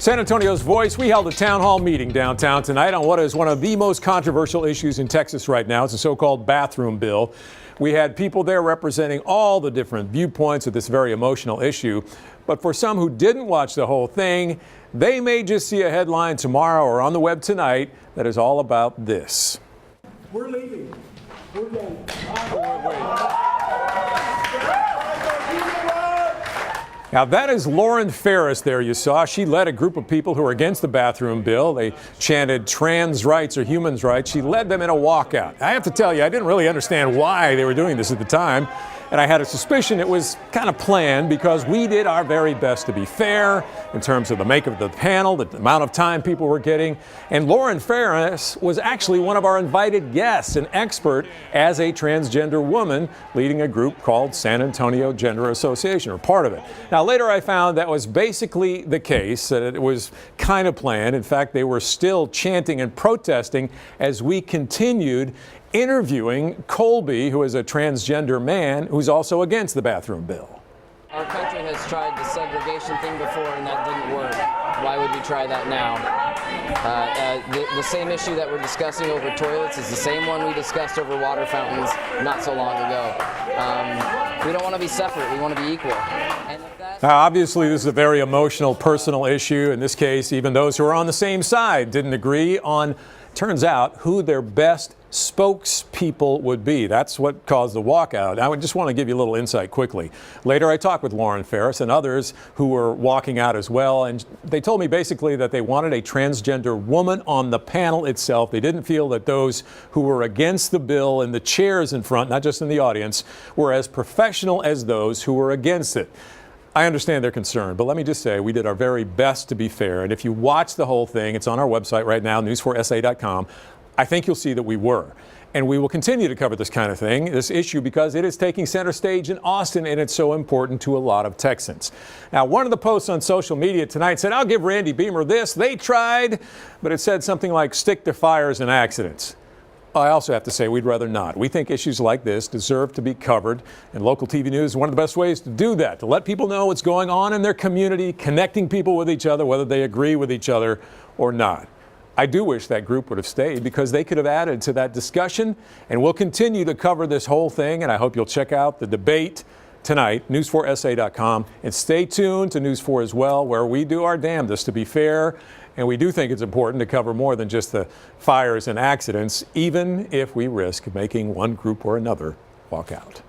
San Antonio's Voice, we held a town hall meeting downtown tonight on what is one of the most controversial issues in Texas right now. It's the so-called bathroom bill. We had people there representing all the different viewpoints of this very emotional issue. But for some who didn't watch the whole thing, they may just see a headline tomorrow or on the web tonight that is all about this. We're leaving. We're done. Now, that is Lauren Ferris there you saw. She led a group of people who are against the bathroom bill. They chanted trans rights or human rights. She led them in a walkout. I have to tell you, I didn't really understand why they were doing this at the time. And I had a suspicion it was kind of planned because we did our very best to be fair in terms of the makeup of the panel, the amount of time people were getting. And Lauren Ferris was actually one of our invited guests, an expert as a transgender woman leading a group called San Antonio Gender Association, or part of it. Now, later I found that was basically the case, that it was kind of planned. In fact, they were still chanting and protesting as we continued interviewing Colby, who is a transgender man who's also against the bathroom bill. Our country has tried the segregation thing before and that didn't work. Why would we try that now? The same issue that we're discussing over toilets is the same one we discussed over water fountains not so long ago. We don't want to be separate, we want to be equal. Now, obviously, this is a very emotional, personal issue. In this case, even those who are on the same side didn't agree on, turns out, who their best spokespeople would be. That's what caused the walkout. I would just want to give you a little insight quickly. Later, I talked with Lauren Ferris and others who were walking out as well, and they told me basically that they wanted a transgender woman on the panel itself. They didn't feel that those who were against the bill in the chairs in front, not just in the audience, were as professional as those who were against it. I understand their concern, but let me just say we did our very best to be fair. And if you watch the whole thing, it's on our website right now, news4sa.com. I think you'll see that we were. And we will continue to cover this kind of thing, this issue, because it is taking center stage in Austin and it's so important to a lot of Texans. Now, one of the posts on social media tonight said, I'll give Randy Beamer this. They tried, but it said something like stick to fires and accidents. I also have to say we'd rather not. We think issues like this deserve to be covered, and local TV news is one of the best ways to do that, to let people know what's going on in their community, connecting people with each other, whether they agree with each other or not. I do wish that group would have stayed because they could have added to that discussion, and we'll continue to cover this whole thing, and I hope you'll check out the debate tonight, news4sa.com, and stay tuned to News 4 as well, where we do our damnedest to be fair. And we do think it's important to cover more than just the fires and accidents, even if we risk making one group or another walk out.